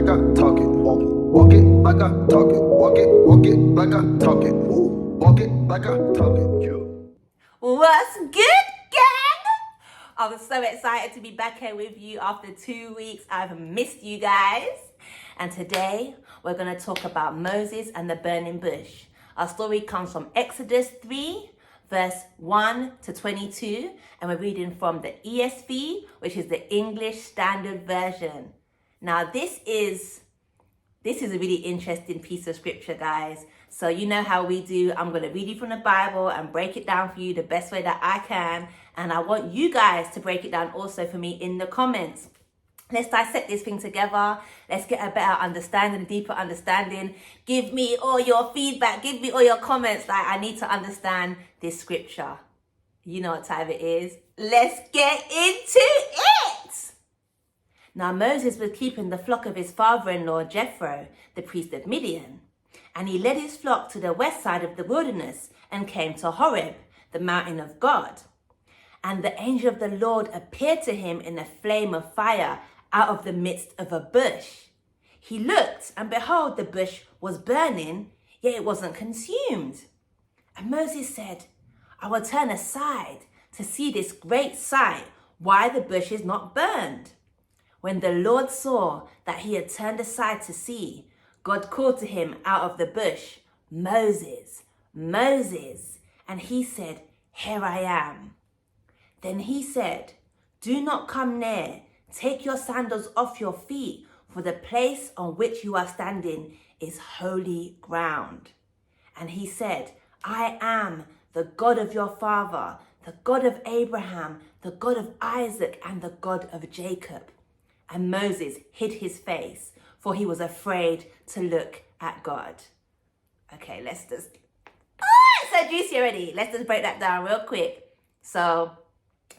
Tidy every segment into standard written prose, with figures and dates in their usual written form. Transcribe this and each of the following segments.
like I talk it. Walk it like I talk it. Walk it like I talk it. Walk it like I talk it. What's good, gang? I'm so excited to be back here with you after 2 weeks. I've missed you guys. And today we're going to talk about Moses and the burning bush. Our story comes from Exodus 3, verse 1 to 22. And we're reading from the ESV, which is the English Standard Version. Now, this is a really interesting piece of scripture, guys. So you know how we do. I'm going to read you from the Bible and break it down for you the best way that I can. And I want you guys to break it down also for me in the comments. Let's dissect this thing together. Let's get a better understanding, a deeper understanding. Give me all your feedback. Give me all your comments. Like, I need to understand this scripture. You know what time it is. Let's get into it. Now, Moses was keeping the flock of his father-in-law, Jethro, the priest of Midian. And he led his flock to the west side of the wilderness and came to Horeb, the mountain of God. And the angel of the Lord appeared to him in a flame of fire out of the midst of a bush. He looked, and behold, the bush was burning, yet it wasn't consumed. And Moses said, I will turn aside to see this great sight, why the bush is not burned. When the Lord saw that he had turned aside to see, God called to him out of the bush, Moses, Moses. And he said, Here I am. Then he said, Do not come near. Take your sandals off your feet, for the place on which you are standing is holy ground. And he said, I am the God of your father, the God of Abraham, the God of Isaac, and the God of Jacob. And Moses hid his face, for he was afraid to look at God. Okay, it's so juicy already. Let's just break that down real quick. So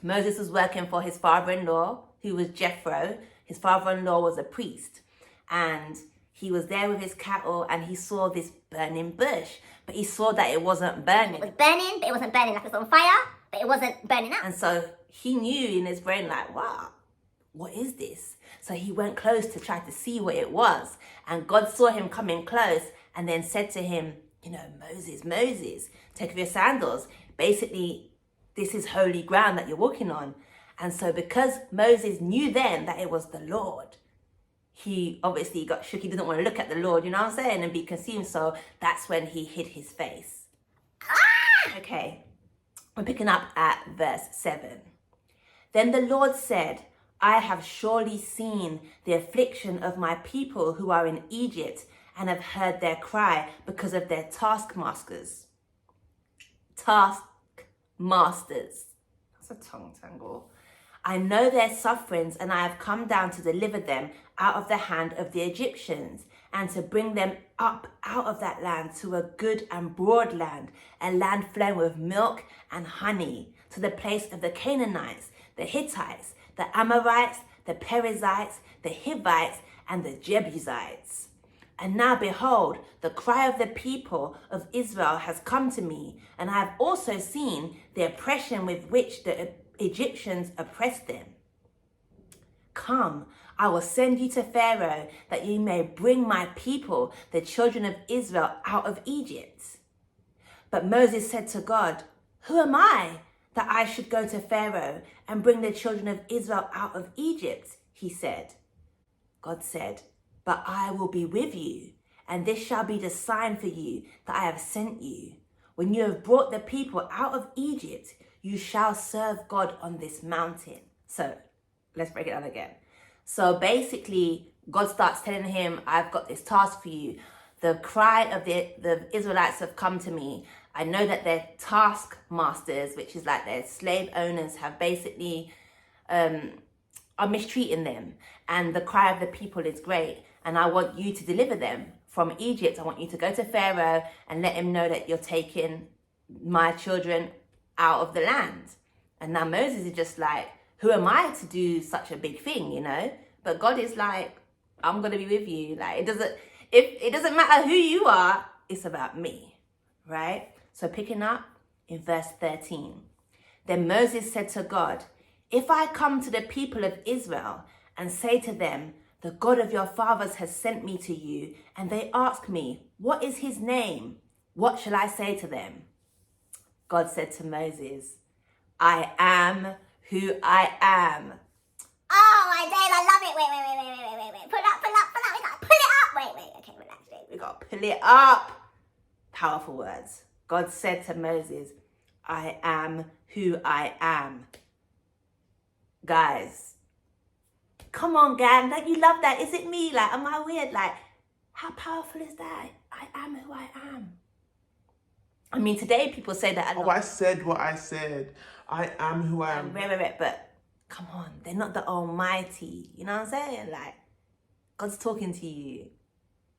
Moses was working for his father-in-law, who was Jethro. His father-in-law was a priest. And he was there with his cattle and he saw this burning bush. But he saw that it wasn't burning. It was burning, but it wasn't burning like it was on fire, but it wasn't burning up. And so he knew in his brain, like, wow, what is this? So he went close to try to see what it was. And God saw him coming close and then said to him, Moses, take off your sandals. Basically, this is holy ground that you're walking on. And so because Moses knew then that it was the Lord, he obviously got shook. He didn't want to look at the Lord, you know what I'm saying, and be consumed. So that's when he hid his face. Okay, we're picking up at verse 7. Then the Lord said, I have surely seen the affliction of my people who are in Egypt and have heard their cry because of their taskmasters. Taskmasters. That's a tongue tangle. I know their sufferings, and I have come down to deliver them out of the hand of the Egyptians and to bring them up out of that land to a good and broad land, a land flowing with milk and honey, to the place of the Canaanites, the Hittites, the Amorites, the Perizzites, the Hivites, and the Jebusites. And now behold, the cry of the people of Israel has come to me, and I have also seen the oppression with which the Egyptians oppressed them. Come, I will send you to Pharaoh, that you may bring my people, the children of Israel, out of Egypt. But Moses said to God, Who am I, that I should go to Pharaoh and bring the children of Israel out of Egypt? He said. God said, But I will be with you, and this shall be the sign for you that I have sent you. When you have brought the people out of Egypt, you shall serve God on this mountain. So let's break it down again. So basically, God starts telling him, I've got this task for you. The cry of the Israelites have come to me. I know that their taskmasters, which is like their slave owners, have basically are mistreating them. And the cry of the people is great. And I want you to deliver them from Egypt. I want you to go to Pharaoh and let him know that you're taking my children out of the land. And now Moses is just like, who am I to do such a big thing, But God is like, I'm going to be with you. Like, it doesn't matter who you are, it's about me, right? So picking up in verse 13. Then Moses said to God, if I come to the people of Israel and say to them, the God of your fathers has sent me to you, and they ask me, what is his name? What shall I say to them? God said to Moses, I am who I am. Oh my days, I love it. Wait. Pull up. We gotta pull it up. Wait. Okay, relax, Jay. We got to pull it up. Powerful words. God said to Moses, I am who I am. Guys, come on, gang. Don't you love that? Is it me? Like, am I weird? Like, how powerful is that? I am who I am. I mean, today people say that a lot. Oh, I said what I said. I am who I am. Right. But come on, they're not the Almighty. You know what I'm saying? Like, God's talking to you.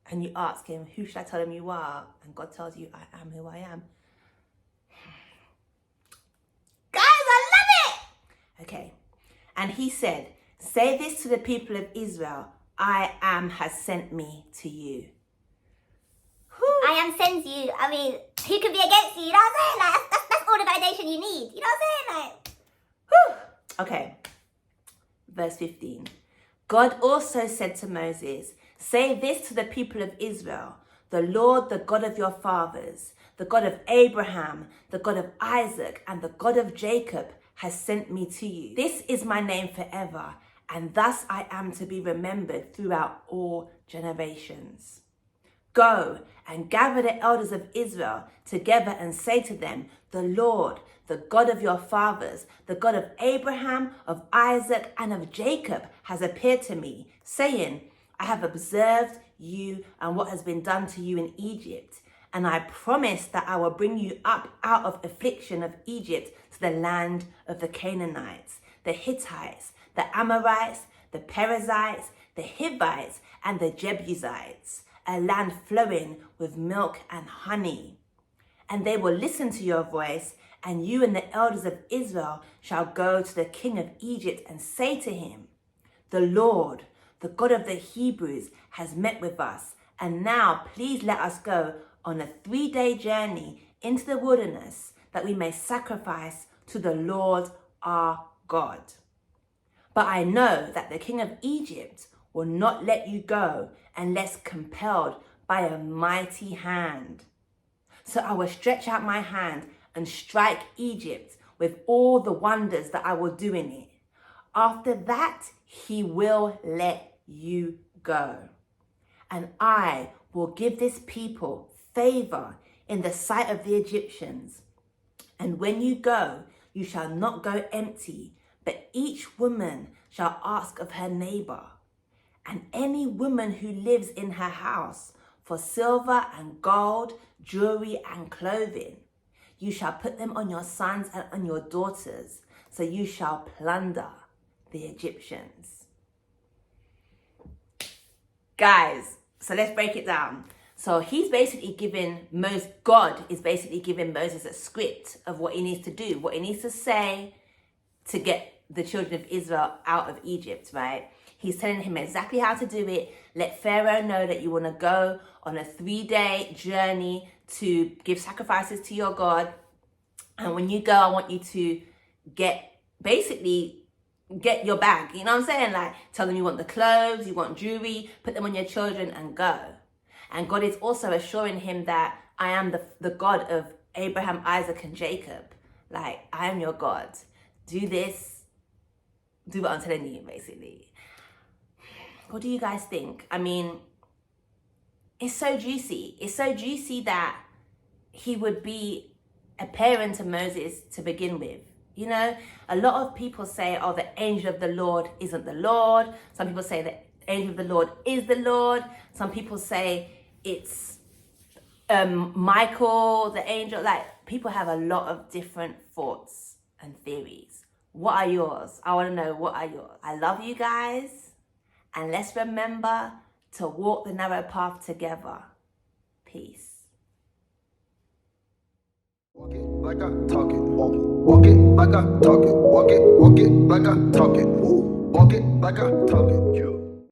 And you ask him, who should I tell him you are? And God tells you, I am who I am. Guys, I love it! Okay. And he said, say this to the people of Israel, I am has sent me to you. Whew. I am sends you. I mean, who can be against you? You know what I'm saying? Like, that's all the validation you need. You know what I'm saying? Like, Whew. Okay. Verse 15. God also said to Moses, say this to the people of Israel, the Lord, the God of your fathers, the God of Abraham, the God of Isaac, and the God of Jacob has sent me to you. This is my name forever, and thus I am to be remembered throughout all generations. Go and gather the elders of Israel together and say to them, the Lord, the God of your fathers, the God of Abraham, of Isaac, and of Jacob has appeared to me, saying, I have observed you and what has been done to you in Egypt, and I promise that I will bring you up out of affliction of Egypt to the land of the Canaanites, the Hittites, the Amorites, the Perizzites, the Hivites, and the Jebusites, a land flowing with milk and honey. And they will listen to your voice, and you and the elders of Israel shall go to the king of Egypt and say to him, the Lord, the God of the Hebrews, has met with us, and now please let us go on a 3-day journey into the wilderness that we may sacrifice to the Lord our God. But I know that the king of Egypt will not let you go unless compelled by a mighty hand. So I will stretch out my hand and strike Egypt with all the wonders that I will do in it. After that, he will let you go. And I will give this people favor in the sight of the Egyptians. And when you go, you shall not go empty, but each woman shall ask of her neighbor, and any woman who lives in her house, for silver and gold, jewelry and clothing. You shall put them on your sons and on your daughters, so you shall plunder the Egyptians. Guys, so let's break it down. So he's basically God is basically giving Moses a script of what he needs to do, what he needs to say to get the children of Israel out of Egypt, right? He's telling him exactly how to do it. Let Pharaoh know that you want to go on a 3-day journey to give sacrifices to your God. And when you go, I want you to get your bag. You know what I'm saying? Like, tell them you want the clothes, you want jewelry, put them on your children and go. And God is also assuring him that I am the God of Abraham, Isaac, and Jacob. Like, I am your God. Do this. Do what I'm telling you, basically. What do you guys think? I mean, it's so juicy. It's so juicy that he would be appearing to Moses to begin with. You know, a lot of people say, oh, the angel of the Lord isn't the Lord. Some people say the angel of the Lord is the Lord. Some people say it's Michael, the angel. Like, people have a lot of different thoughts and theories. What are yours? I want to know, what are yours? I love you guys. And let's remember to walk the narrow path together. Peace. Walk it like I talk it. Walk it like I talk it. Walk it like I talk it. Walk it like I talk it.